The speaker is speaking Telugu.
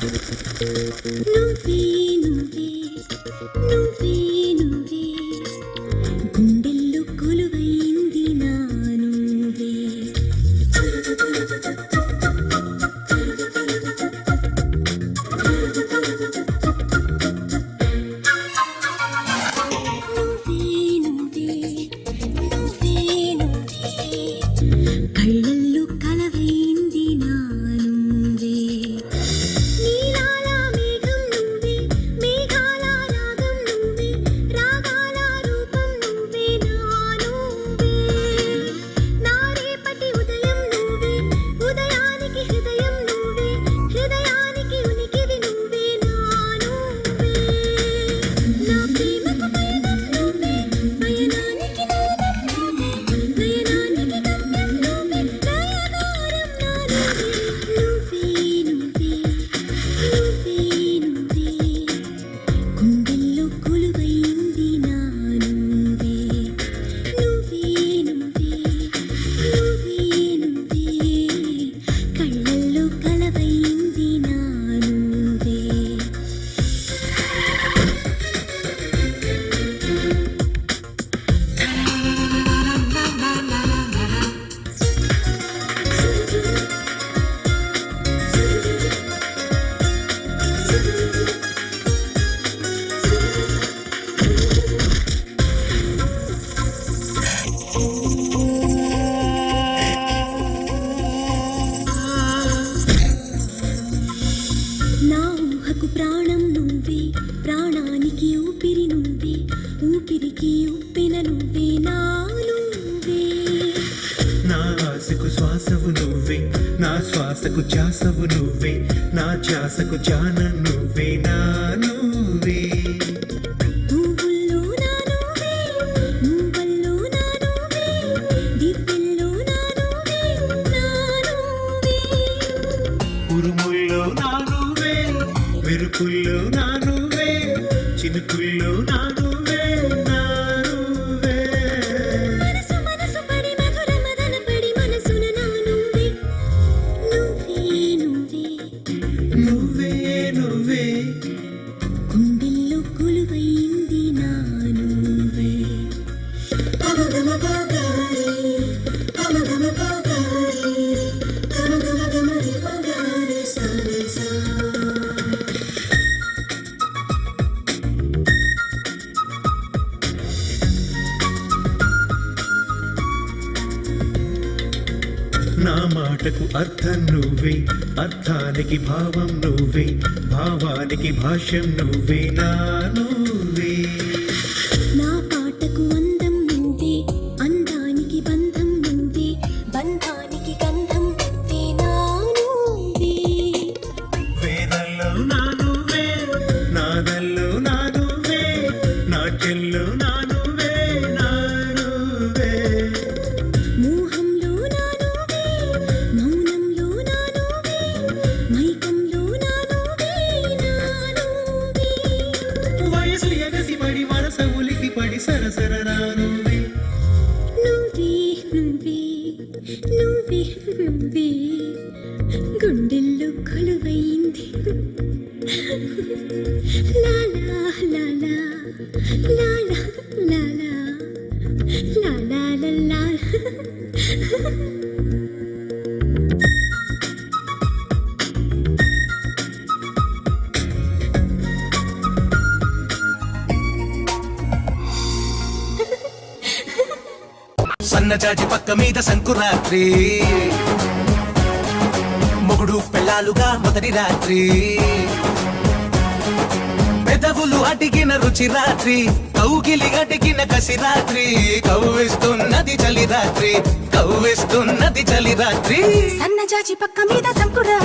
నువ్వే నువ్వే నువ్వే నువ్వే గుండెల్లో కొలువైంది నా నువ్వే కళ్ళల్లో కలవైంది నా నువ్వే నీలాల మేఘం నువ్వే మేఘాల రాగం నువ్వే రాగాల రూపం నువ్వే నా నువ్వే నా రేపటి ఉదయం నువ్వే ఉదయానికి హృదయం నువ్వే హృదయానికి ఉనికివి నువ్వే నా నువ్వే నా ప్రేమకు పయనం నువ్వే పయనానికి నాదం నువ్వే నయనానికి గమ్యం నువ్వే దయగారం నా నువ్వే నువ్వే నువ్వే నువ్వే గుండెల్లో కొలువైంది నా నువ్వే నువ్వే నువ్వే నువ్వే నువ్వే కళ్ళల్లో కలవైంది నా నువ్వే నా ఊహకు ప్రాణం నువ్వే ప్రాణానికి ఊపిరి నువ్వే ఊపిరికి ఉప్పెన నువ్వే నా నువ్వే నా ఆశకు శ్వాసవు నువ్వే నా శ్వాసకు ధ్యాసవు నువ్వే నా ధ్యాసకు ధ్యానం నువ్వే నా నువ్వే పువ్వుల్లో నా నువ్వే మువ్వల్లో నా నువ్వే దివ్వెల్లో నా నువ్వే నా నువ్వే ఉరుముల్లో నా నువ్వే మెరుపుల్లో నా నువ్వే చినుకుల్లో నా నువ్వే నా నువ్వే మనసు మనసు పడి మధుర మదన పడి మనసున నా నువ్వే నువ్వే నువ్వే నువ్వే నువ్వే గుండెల్లో కొలువైంది నా నువ్వే నా మాటకు అర్థం నువ్వే అర్థానికి భావం నువ్వే భావానికి భాష్యం నువ్వే నా నువ్వే నా పాటకు అందం నువ్వే అందానికి బంధం నువ్వే బంధానికి గంధం నువ్వే నా నువ్వే వేదల్లో నా నువ్వే నాదల్లో నా నువ్వే నాట్యంలో నా నువ్వే నా నువ్వే మోహంలో నా నువ్వే మౌనంలో నా నువ్వే మైకంలో నా నువ్వే నా నువ్వే వయసు ఎగసి పడి మనస ఉలికి పడి సరసర నా నువ్వే నువ్వే నువ్వే నువ్వే నువ్వే గుండెల్లో కొలువైంది లాలా లాలా లాలా లాలా లాలా లాలా సన్నజాజి పక్క మీద సంకురాత్రి మొగుడు పెళ్ళాలుగా మొదటి రాత్రి పెదవులు అడిగిన రుచి రాత్రి కౌగిలి అడిగిన కసి రాత్రి కవ్విస్తున్నది చలి రాత్రి కవ్విస్తున్నది చలి రాత్రి సన్నజాజి పక్క మీద సంకురా